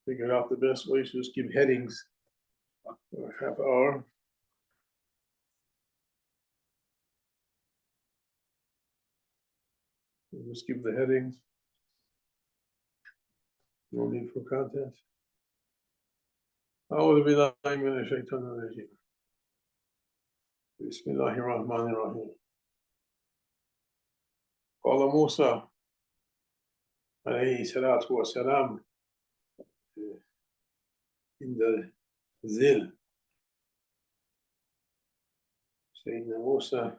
figured out the best way to just give headings for a half hour. We'll just give the headings. No need for content. أعوذ بالله من الشيطان الرجيم. بسم الله الرحمن الرحيم. قال موسى عليه الصلاة والسلام in the Zil. Sayyidina Musa,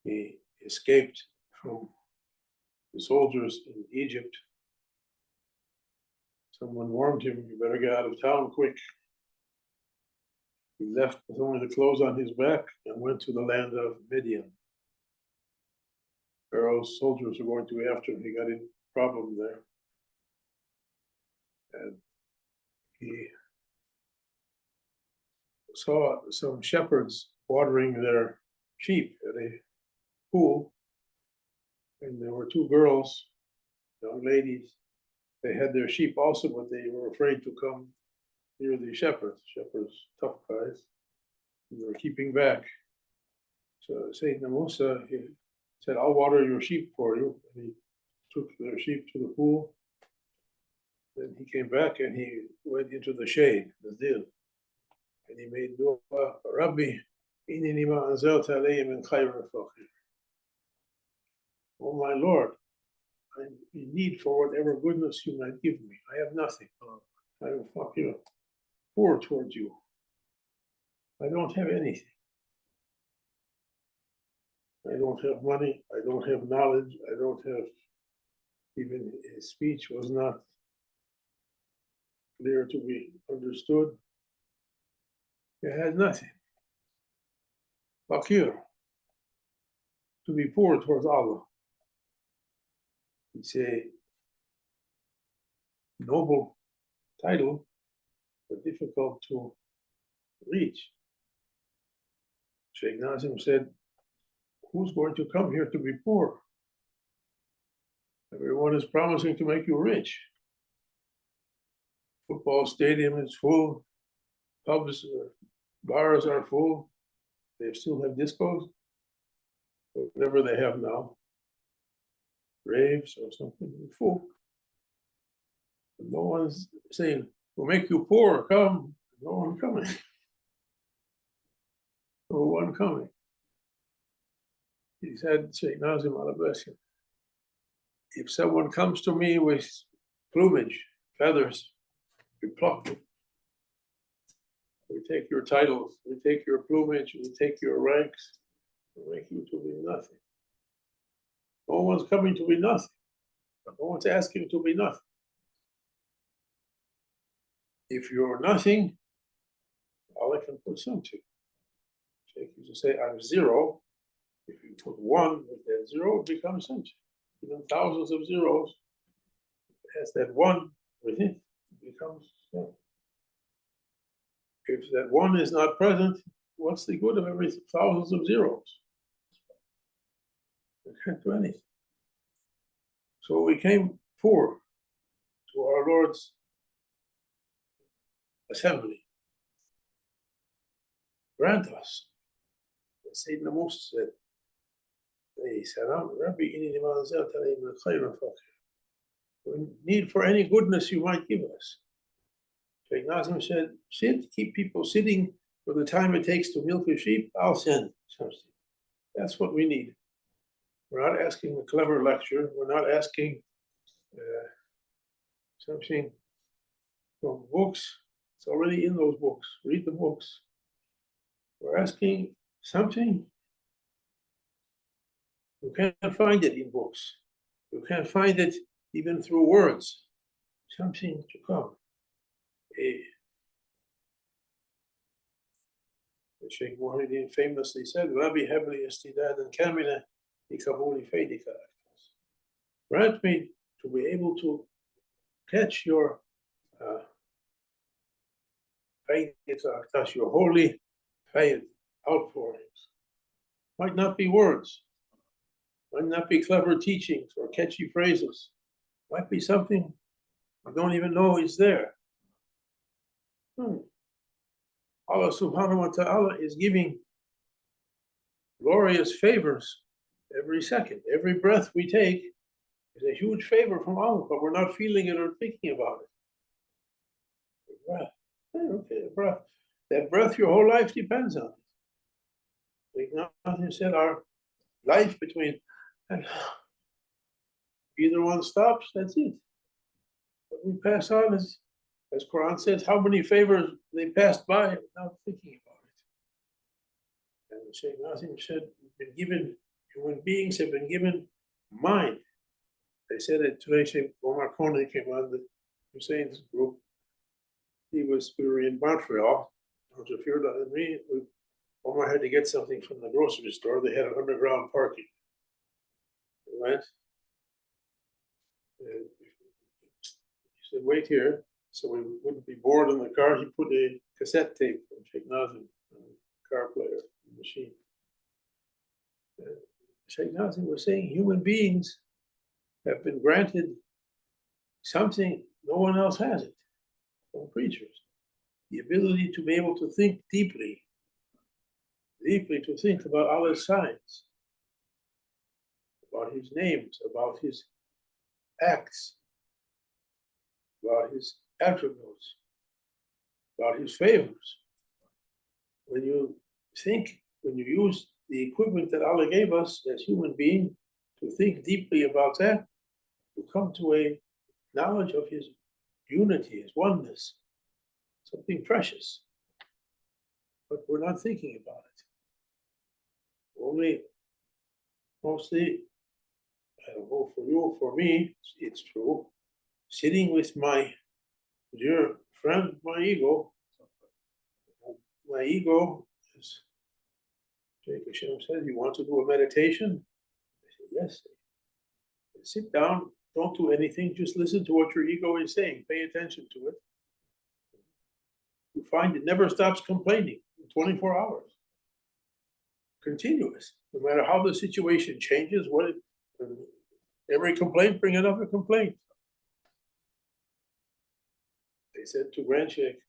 he escaped from the soldiers in Egypt. Someone warned him, you better get out of town quick. He left with only the clothes on his back and went to the land of Midian. Pharaoh's soldiers were going to be after him. He got in problem there. And he saw some shepherds watering their sheep at a pool. And there were two girls, young ladies. They had their sheep also, but they were afraid to come near the shepherds. Shepherds, tough guys. They were keeping back. So Sayyidina Musa, he said, I'll water your sheep for you. And he took their sheep to the pool. Then he came back and he went into the shade, the Zil. And he made dua, Rabbi, inni lima anzalta alayya min khayrin faqir. Oh my Lord, I'm in need for whatever goodness you might give me. I have nothing. I am fucking poor towards you. I don't have anything. I don't have money. I don't have knowledge. I don't have, even his speech was not clear to be understood. He had nothing. Fakir, to be poor towards Allah. It's a noble title, but difficult to reach. Shaykh Nazim said, who's going to come here to be poor? Everyone is promising to make you rich. Football stadium is full, pubs, bars are full. They still have discos, whatever they have now, raves or something, full. No one's saying, we'll make you poor, come. No one coming. No one coming. He said, Shaykh Nazim, Allah bless him, if someone comes to me with plumage, feathers, we pluck them. We take your titles, we take your plumage, we take your ranks, we make you to be nothing. No one's coming to be nothing. No one's asking to be nothing. If you're nothing, Allah can put something. Shaykh used to say, I'm zero. If you put one with that zero, it becomes something. Even thousands of zeros, has that one with it, it becomes something. If that one is not present, what's the good of every thousands of zeros? We can't do anything. So we came poor to our Lord's assembly. Grant us. Sayyidina Musa said, we need for any goodness you might give us. Shaykh Nazim said, sit, keep people sitting for the time it takes to milk a sheep, I'll send something. That's what we need. We're not asking a clever lecture. We're not asking something from books. It's already in those books. Read the books. We're asking something. You can't find it in books. You can't find it even through words. Something to come. Shaykh Muhyiddin famously said, Rabbi Hebli istidadan kamila li qabuli faydika. Grant me to be able to catch your your holy fayd outpourings. Might not be words, might not be clever teachings or catchy phrases, might be something We don't even know he's there. Allah subhanahu wa ta'ala is giving glorious favors every second. Every breath we take is a huge favor from Allah, but we're not feeling it or thinking about it. Breath. Okay, breath. That breath your whole life depends on it. Like nothing said, our life between and either one stops, that's it. But we pass on as Quran says, how many favors they passed by without thinking about it. And Shaykh Nazim said, human beings have been given mind. They said it today. Shaykh Omar Kone came on the Hussein's group. We were in Montreal. Omar had to get something from the grocery store. They had an underground parking. Right? And he said, wait here. So we wouldn't be bored in the car. He put a cassette tape from Shaykh Nazim, car player, machine. Shaykh Nazim was saying human beings have been granted something no one else has it from preachers. The ability to be able to think deeply to think about Allah's signs, about his names, about his acts, about his attributes, about his favors. When you use the equipment that Allah gave us as human beings to think deeply about that, you come to a knowledge of his unity, his oneness, something precious. But we're not thinking about it. Mostly, I don't know, for you, for me, it's true. Sitting with my dear friend, my ego is, Shaykh Hashem said, you want to do a meditation? I said, yes. Sit down, don't do anything, just listen to what your ego is saying, pay attention to it. You find it never stops complaining in 24 hours. Continuous, no matter how the situation changes, every complaint bring another complaint. They said to Grand Sheikh,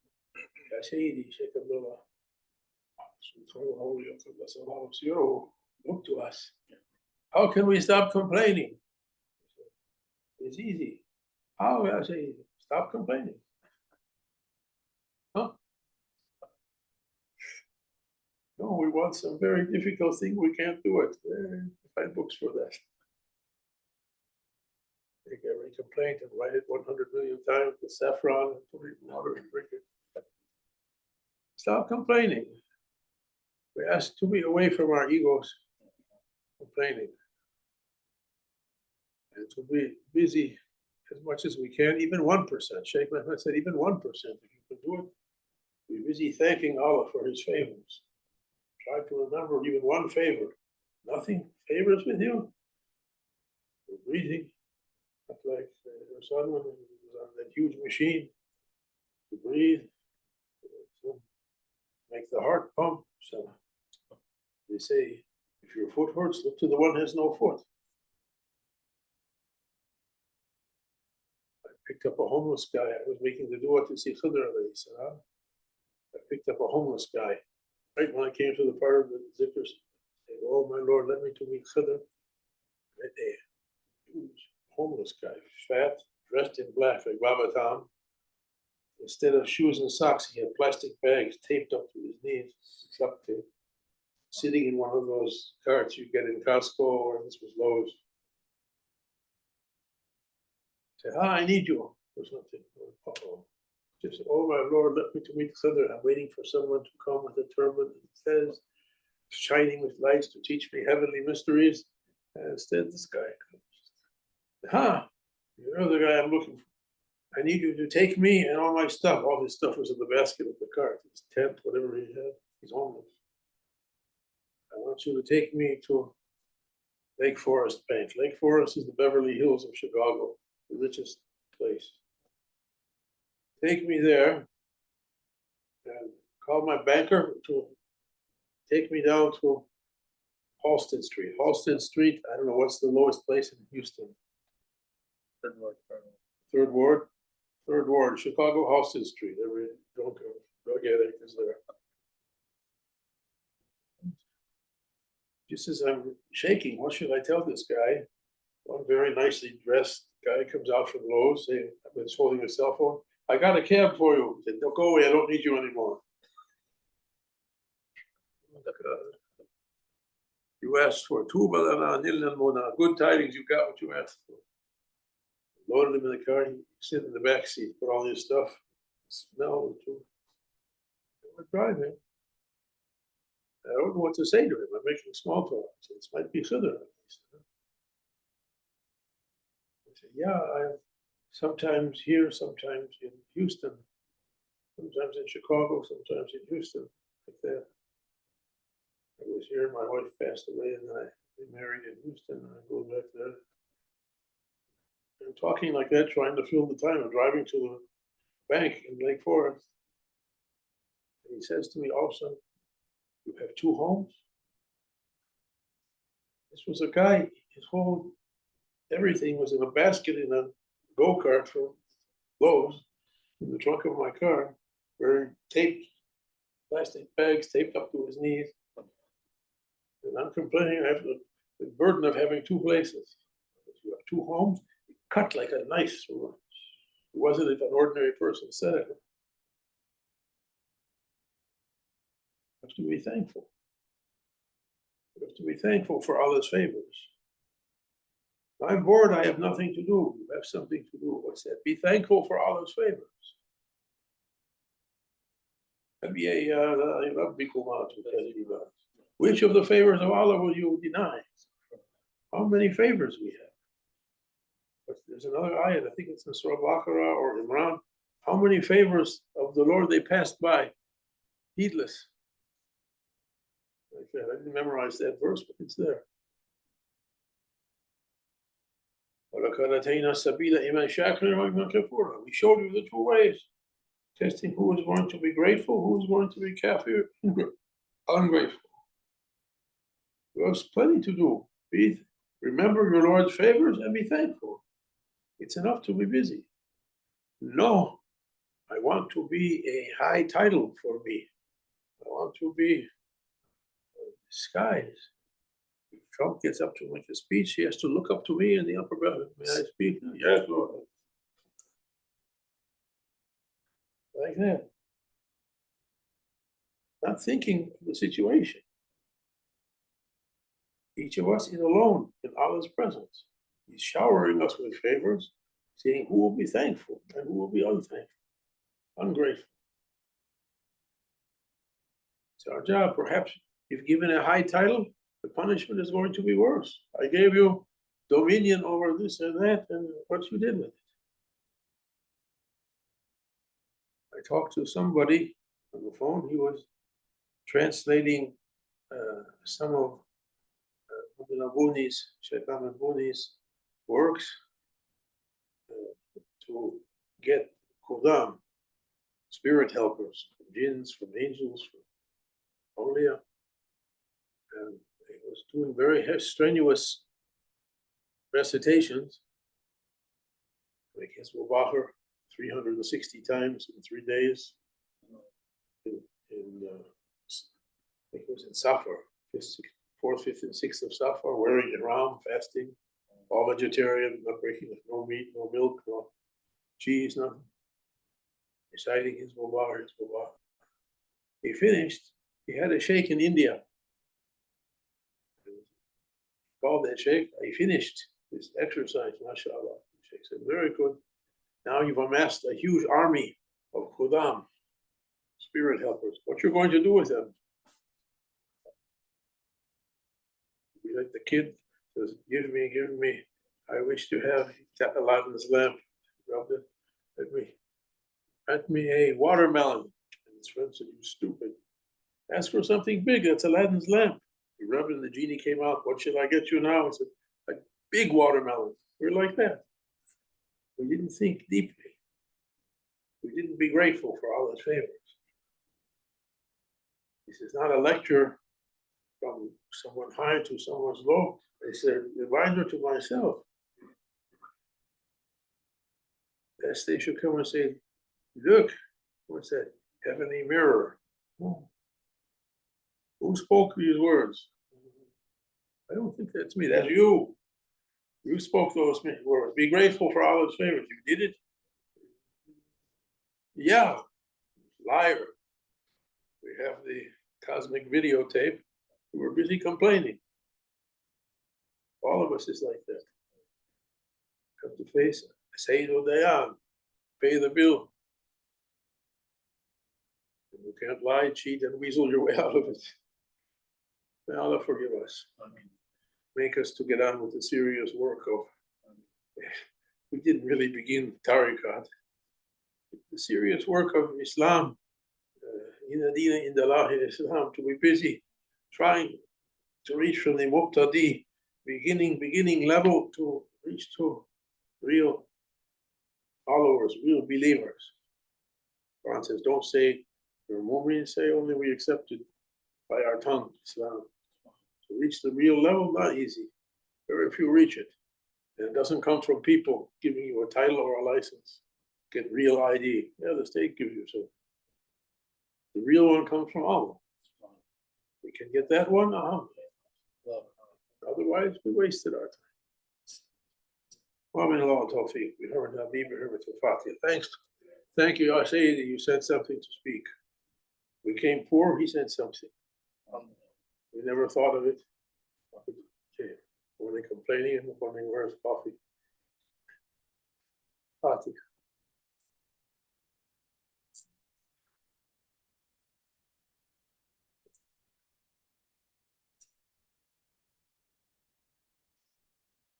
Shaykh Abdul Haqq, look to us. How can we stop complaining? It's easy. How? I say, stop complaining. Huh? No, we want some very difficult thing. We can't do it. Find books for that. Take every complaint and write it 100 million times with saffron and put it in water and drink it. Stop complaining. We ask to be away from our egos, complaining, and to be busy as much as we can, even 1%. Shaykh Ahmed said, even 1%, if you can do it, be busy thanking Allah for his favors. Try to remember even one favor. Nothing favors with you. You're breathing, not like your son when he was on that huge machine to breathe, to make the heart pump. So they say, if your foot hurts, look to the one who has no foot. I picked up a homeless guy. I was making the dua to see Khidr alayhi salam. I picked up a homeless guy. Right when I came to the part of the zikr, I said, oh my Lord, let me to meet Khidr. Right there. Huge homeless guy, fat, dressed in black like Baba Tom. Instead of shoes and socks, he had plastic bags taped up to his knees, duct tape, sitting in one of those carts you get in Costco, or this was Lowe's. I said, I need you or something. Uh-oh. Just, oh my Lord, let me to meet Khidr. I'm waiting for someone to come with a turban and says, shining with lights to teach me heavenly mysteries. And instead, this guy comes. You're the guy I'm looking for. I need you to take me and all my stuff. All his stuff was in the basket of the cart, his tent, whatever he had. He's homeless. I want you to take me to Lake Forest Bank. Lake Forest is the Beverly Hills of Chicago, the richest place. Take me there and call my banker to take me down to Halsted Street. Halsted Street, I don't know what's the lowest place in Houston. Third Ward. Third Ward, Chicago, Houston Street. Every drug addict is there. Just as I'm shaking, what should I tell this guy? One very nicely dressed guy comes out from Lowe's, saying, I've been holding a cell phone. I got a cab for you. He said, no, go away, I don't need you anymore. You asked for two balana, good tidings, you got what you asked for. Loaded him in the car, he sit in the back seat, put all his stuff, smell too. We're driving. I don't know what to say to him. I'm making small talk. So this might be chiddur. I said, yeah, I'm sometimes here, sometimes in Houston, sometimes in Chicago, sometimes in Houston, like that. I was here, my wife passed away, and then I remarried in Houston, and I go back there. I'm talking like that, trying to fill the time. I'm driving to the bank in Lake Forest. And he says to me, all of a sudden, you have two homes? This was a guy, his whole everything was in a basket in a go-kart from Lowe's in the trunk of my car, wearing taped plastic bags taped up to his knees. And I'm complaining I have the burden of having two places. If you have two homes, you cut like a knife through it. It wasn't if an ordinary person said it. You have to be thankful. You have to be thankful for Allah's favors. I'm bored, I have nothing to do. You have something to do. What's that? Be thankful for Allah's favors. Which of the favors of Allah will you deny? How many favors we have? But there's another ayat, I think it's in Surah Baqarah or Imran. How many favors of the Lord they passed by, heedless? Like that. I didn't memorize that verse, but it's there. We showed you the two ways, testing who is going to be grateful, who is going to be kafir, ungrateful. There's plenty to do. Remember your Lord's favors and be thankful. It's enough to be busy. No, I want to be a high title for me. I want to be skies. If Trump gets up to make a speech, he has to look up to me in the upper belly. May I speak? Yes, Lord. Like that. Not thinking of the situation. Each of us is alone in Allah's presence. He's showering us with favors, saying who will be thankful and who will be unthankful, ungrateful. It's our job. Perhaps if given a high title, the punishment is going to be worse. I gave you dominion over this and that, and what you did with it. I talked to somebody on the phone. He was translating some of Shaykh Abdul works to get Qudam, spirit helpers, from jinns, from angels, from awliya. And he was doing very strenuous recitations, like his Mubahar 360 times in 3 days. I think it was in Safar, 4th, 5th, and 6th of Safar, wearing ihram, fasting, all vegetarian, not breaking with no meat, no milk, no cheese, nothing. Reciting his Mubahar, his Mubahar. He finished, he had a sheikh in India. He called that sheikh, he finished this exercise, mashallah. The sheikh said, very good. Now you've amassed a huge army of Qudam, spirit helpers. What you're going to do with them? Like the kid says, give me. I wish to have Aladdin's lamp. Let me a watermelon. And his friend said, you stupid. Ask for something big. That's Aladdin's lamp. He rubbed it and the genie came out. What should I get you now? He said, a big watermelon. We're like that. We didn't think deeply. We didn't be grateful for all his favors. This is not a lecture from someone high to someone low. It's a reminder to myself Yes, they should come and say, look, what's that? Heavenly mirror. Oh. Who spoke these words? I don't think that's me. That's you. You spoke those words. Be grateful for Allah's favors. You did it. Yeah, liar. We have the cosmic videotape. We're busy complaining. All of us is like that. Come to face, say to Dayan, pay the bill. You can't lie, cheat, and weasel your way out of it. May Allah forgive us. Amen. Make us to get on with the serious work of. We didn't really begin tariqat. The serious work of Islam, in Islam, to be busy trying to reach from the muqtadi, beginning level to reach to real followers, real believers. Quran says, don't say you're a mu'min, say only we accepted by our tongue, Islam. To reach the real level, not easy. Very few reach it. And it doesn't come from people giving you a title or a license. Get real ID. Yeah, the state gives you so. The real one comes from Allah. We can get that one, otherwise, we wasted our time. Allah Tawfiq. We heard Habib, we heard Fatiha. Thanks. Thank you, Ya Sayyidi. You said something to speak. We came poor, he said something. We never thought of it. Okay. When they complaining and wondering where's coffee. Fatiha.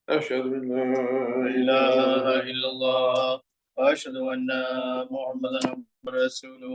أشهد أن لا إله إلا الله وأشهد أن محمدا رسول الله